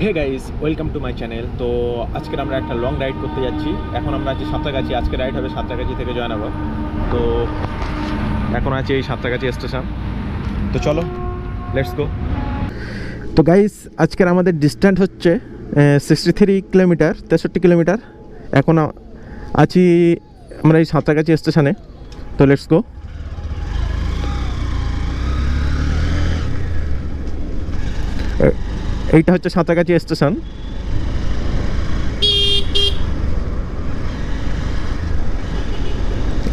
Hey guys, welcome to my channel. তো আজকের আমরা একটা লং রাইড করতে যাচ্ছি। এখন আমরা আছি সাঁতরাগাছি। আজকে রাইড হবে সাঁতরাগাছি থেকে জয়নগর। তো এখন আছে এই সাঁতরাগাছি স্টেশন। তো চলো, লেটস গো। তো গাইস, আজকের আমাদের ডিস্ট্যান্স হচ্ছে 63 কিলোমিটার, 63 কিলোমিটার। এখন আছি আমরা এই সাঁতরাগাছি স্টেশনে। তো লেটস গো। এইটা হচ্ছে সাঁতরাগাছি স্টেশন।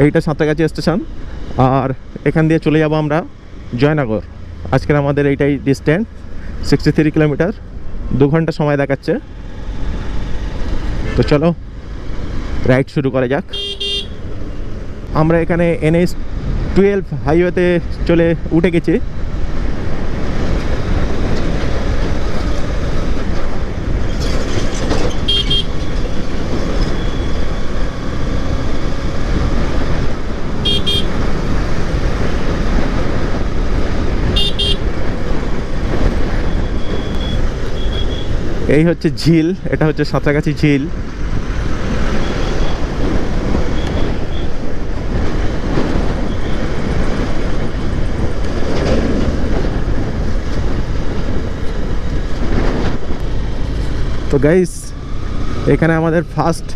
এইটা সাঁতরাগাছি স্টেশন, আর এখান দিয়ে চলে যাব আমরা জয়নগর। আজকের আমাদের এইটাই ডিস্ট্যান্স, 63 কিলোমিটার। 2 ঘন্টা সময় দেখাচ্ছে। তো চলো রাইড শুরু করা যাক। আমরা এখানে NH-12 হাইওয়েতে চলে উঠে গেছি। এই হচ্ছে ঝিল, এটা হচ্ছে সাঁতরাগাছি ঝিল। তো গাইস, এখানে আমাদের ফার্স্ট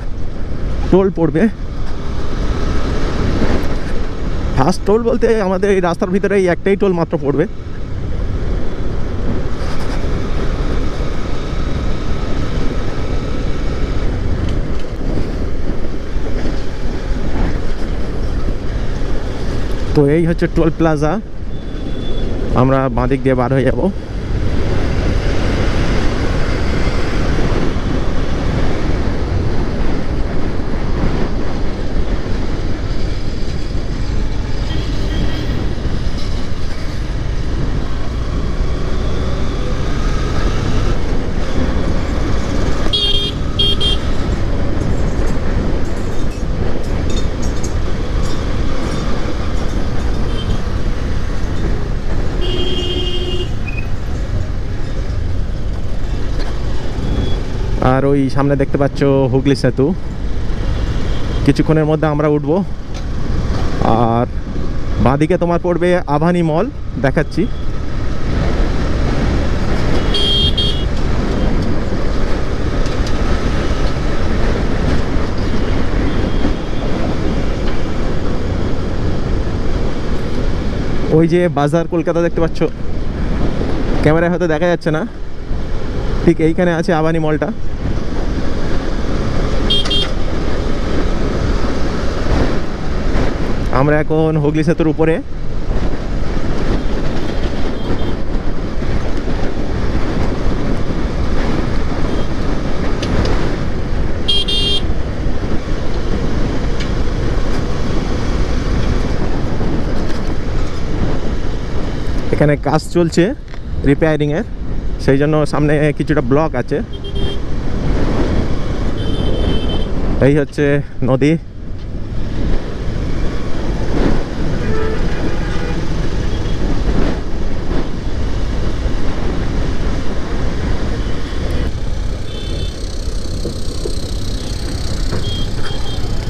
টোল পড়বে। ফার্স্ট টোল বলতে আমাদের এই রাস্তার ভিতরে এই একটাই টোল মাত্র পড়বে। তো এই হচ্ছে টোল প্লাজা। আমরা বাঁদিক দিয়ে বার হয়ে যাব। আর ওই সামনে দেখতে পাচ্ছ হুগলি সেতু। কিছুক্ষণের মধ্যে আমরা উঠব। আর বাঁদিকে তোমার পড়বে আভানি মল, দেখাচ্ছি। ওই যে বাজার কলকাতা দেখতে পাচ্ছ, ক্যামেরায় হয়তো দেখা যাচ্ছে না, ঠিক এইখানে আছে আভানি মলটা। আমরা এখন হুগলি সেতুর উপরে। এখানে কাজ চলছে রিপেয়ারিংয়ের, সেই জন্য সামনে কিছুটা ব্লক আছে। এই হচ্ছে নদী।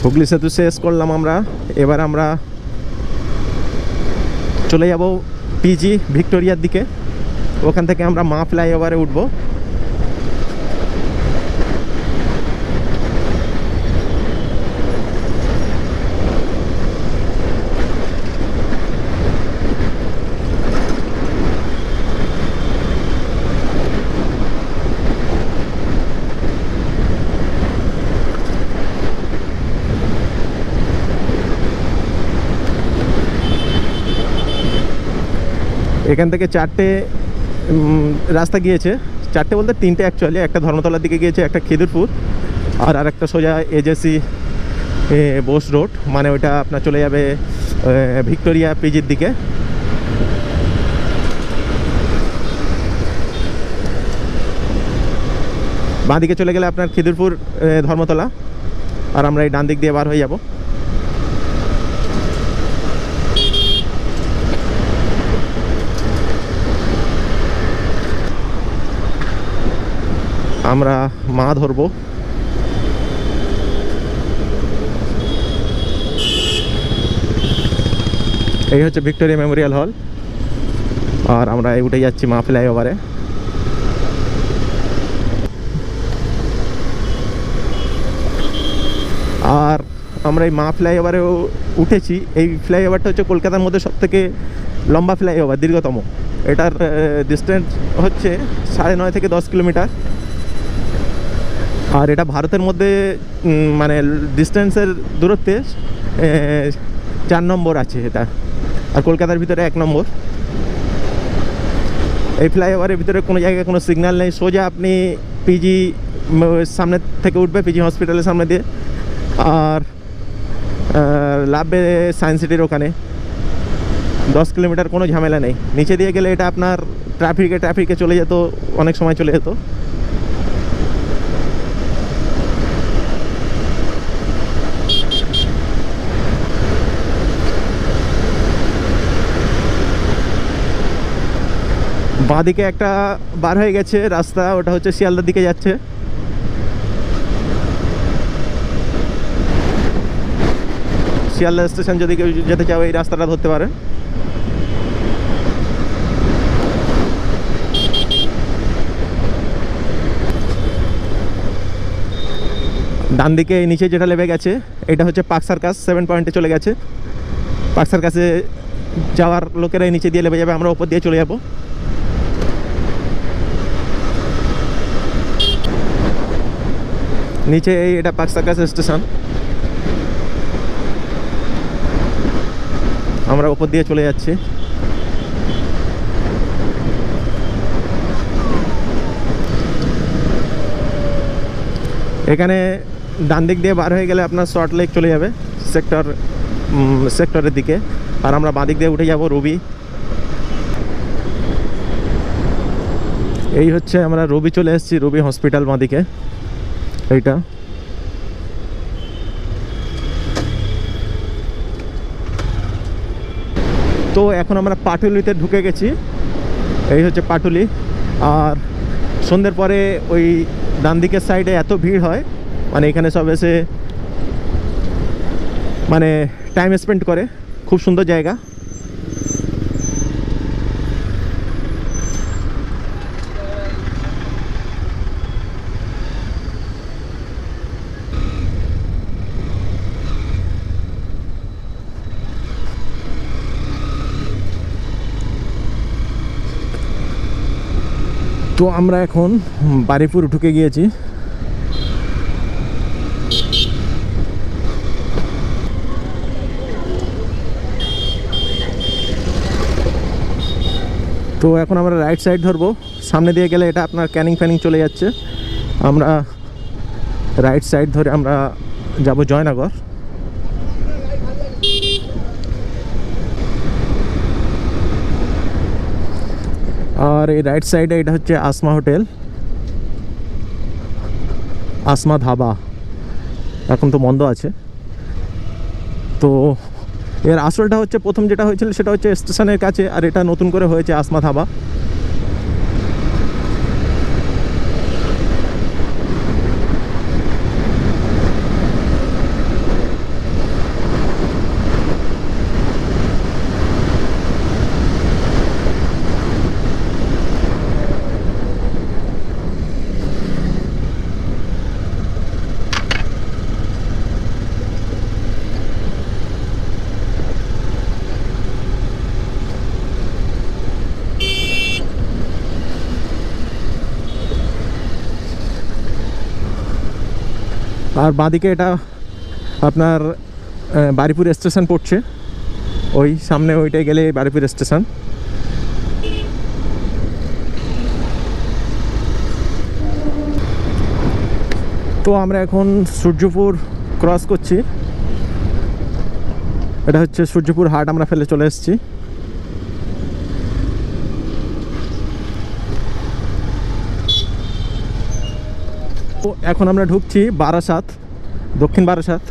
হুগলি সেতু শেষ করলাম আমরা। এবার আমরা চলে যাব পিজি ভিক্টোরিয়ার দিকে। ওখান থেকে আমরা মা ফ্লাইওভারে উঠবো। এখান থেকে চারটে রাস্তা গিয়েছে। চারটে বলতে তিনটে অ্যাকচুয়ালি। একটা ধর্মতলার দিকে গিয়েছে, একটা খিদিরপুর, আর একটা সোজা এজেসি বোস রোড, মানে ওইটা আপনার চলে যাবে ভিক্টোরিয়া পিজির দিকে। বাঁ দিকে চলে গেলে আপনার খিদিরপুর, ধর্মতলা, আর আমরা এই ডান দিক দিয়ে বার হয়ে যাব। আমরা মা ধরবো। এই হচ্ছে ভিক্টোরিয়া মেমোরিয়াল হল, আর আমরা উঠে যাচ্ছি মা ফ্লাইওভারে। আর আমরা এই মা ফ্লাইওভারেও উঠেছি। এই ফ্লাইওভারটা হচ্ছে কলকাতার মধ্যে সবথেকে লম্বা ফ্লাইওভার, দীর্ঘতম। এটার ডিস্টেন্স হচ্ছে 9.5 থেকে 10 কিলোমিটার। আর এটা ভারতের মধ্যে মানে ডিস্টেন্সের দূরত্বে 4 নম্বর আছে এটা, আর কলকাতার ভিতরে 1 নম্বর। এই ফ্লাইওভারের ভিতরে কোনো জায়গায় কোনো সিগন্যাল নেই, সোজা আপনি পিজি সামনে থেকে উঠবে, পিজি হসপিটালের সামনে দিয়ে, আর লাভবে সায়েন্স সিটির ওখানে। 10 কিলোমিটার কোনো ঝামেলা নেই। নিচে দিয়ে গেলে এটা আপনার ট্রাফিকে চলে যেত, অনেক সময় চলে যেত। বাঁদিকে একটা বার হয়ে গেছে রাস্তা, ওটা হচ্ছে শিয়ালদার দিকে যাচ্ছে। শিয়ালদা স্টেশন যদি কেউ যেতে চাও এই রাস্তাটা ধরতে পারে। ডান দিকে নিচে যেটা লেবে গেছে এটা হচ্ছে পার্ক সার্কাস, 7 পয়েন্টে চলে গেছে। পার্ক সার্কাসে যাওয়ার লোকেরা নিচে দিয়ে লেবে যাবে, আমরা ওপর দিয়ে চলে যাব। নিচে এটা পার্ক সার্কাস স্টেশন, আমরা উপর দিয়ে চলে যাচ্ছি। এখানে ডান দিক দিয়ে বার হয়ে গেলে আপনার সল্ট লেক চলে যাবে সেক্টরের দিকে, আর আমরা বাঁ দিক দিয়ে উঠে যাব রবি। এই হচ্ছে আমরা রবি চলে এসেছি, রবি হসপিটাল বাঁ দিকে এইটা। তো এখন আমরা পাটুলিতে ঢুকে গেছি। এই হচ্ছে পাটুলি। আর সন্ধ্যের পরে ওই ডান দিকের সাইডে এত ভিড় হয়, মানে এখানে সব এসে মানে টাইম স্পেন্ড করে। খুব সুন্দর জায়গা। তো আমরা এখন বারুইপুর ঢুকে গিয়েছি। তো এখন আমরা রাইট সাইড ধরবো। সামনে দিয়ে গেলে এটা আপনার ক্যানিং ফ্যানিং চলে যাচ্ছে। আমরা রাইট সাইড ধরে আমরা যাব জয়নগর। আর এই রাইট সাইডে এটা হচ্ছে আসমা হোটেল, আসমা ধাবা। এখন তো বন্ধ আছে। তো এর আসলটা হচ্ছে প্রথম যেটা হয়েছিল সেটা হচ্ছে স্টেশনের কাছে, আর এটা নতুন করে হয়েছে আসমা ধাবা। আর বাঁদিকে এটা আপনার বারুইপুর স্টেশন পড়ছে, ওই সামনে ওইটাই গেলে বারুইপুর স্টেশন। তো আমরা এখন সূর্যপুর ক্রস করছি। এটা হচ্ছে সূর্যপুর হাট, আমরা ফেলে চলে এসেছি। তো এখন আমরা ঢুকছি বারাসাত, দক্ষিণ বারাসাত।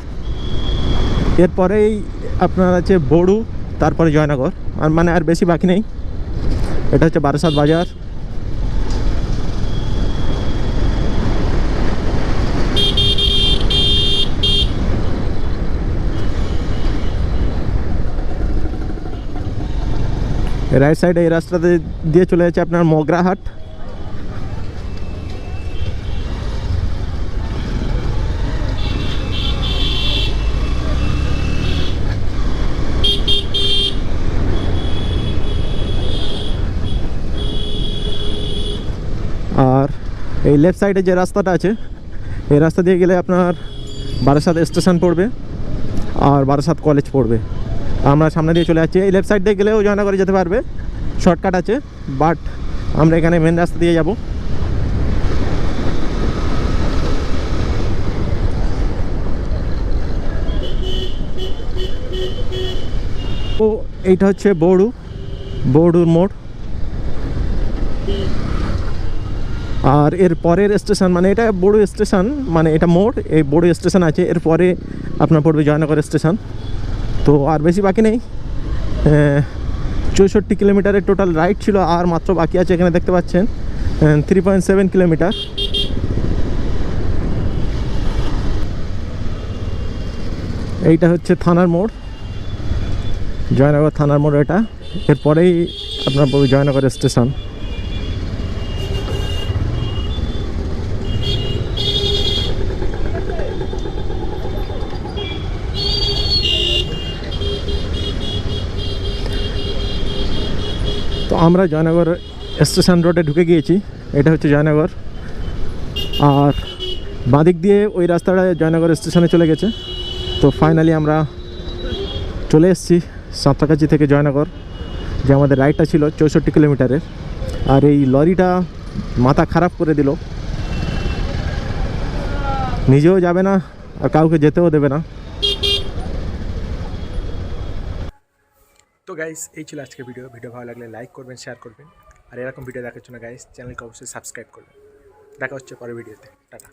এরপরেই আপনার আছে বড়ু, তারপরে জয়নগর। আর মানে আর বেশি বাকি নেই। এটা হচ্ছে বারাসাত বাজার। রাইট সাইডে এই রাস্তাতে দিয়ে চলে যাচ্ছে আপনার মগরাহাট। আর এই লেফট সাইডে যে রাস্তাটা আছে এই রাস্তা দিয়ে গেলে আপনার বারাসাত স্টেশন পড়বে আর বারাসাত কলেজ পড়বে। আমরা সামনে দিয়ে চলে যাচ্ছি। এই লেফট সাইড দিয়ে গেলেও জয়নগরে যেতে পারবে, শর্টকাট আছে, বাট আমরা এখানে মেন রাস্তা দিয়ে যাব। তো এইটা হচ্ছে বৌড়ুর মোড়। আর এর পরের স্টেশন মানে এটা বড় স্টেশন, মানে এটা মোড়, এই বড় স্টেশন আছে, এরপরে আপনার পড়বে জয়নগর স্টেশন। তো আর বেশি বাকি নেই, 64 কিলোমিটারের টোটাল রাইড ছিল, আর মাত্র বাকি আছে এখানে দেখতে পাচ্ছেন 3.7 কিলোমিটার। এইটা হচ্ছে থানার মোড়, জয়নগর থানার মোড় এটা। এরপরেই আপনার পড়বে জয়নগর স্টেশন। তো আমরা জয়নগর স্টেশন রোডে ঢুকে গিয়েছি, এটা হচ্ছে জয়নগর। আর বাঁদিক দিয়ে ওই রাস্তাটা জয়নগর স্টেশনে চলে গেছে। তো ফাইনালি আমরা চলে এসেছি সাঁতরাগাছি থেকে জয়নগর, যে আমাদের রাইডটা ছিল 64 কিলোমিটারের। আর এই লরিটা মাথা খারাপ করে দিল, নিজেও যাবে না আর কাউকে যেতেও দেবে না। তো গাইস, এই ছিল আজকের ভিডিও ভালো লাগলে লাইক করবেন, শেয়ার করবেন, আর এরকম ভিডিও দেখার জন্য গাইস চ্যানেলকে অবশ্যই সাবস্ক্রাইব করবেন। দেখা হচ্ছে পরের ভিডিওতে, টাটা।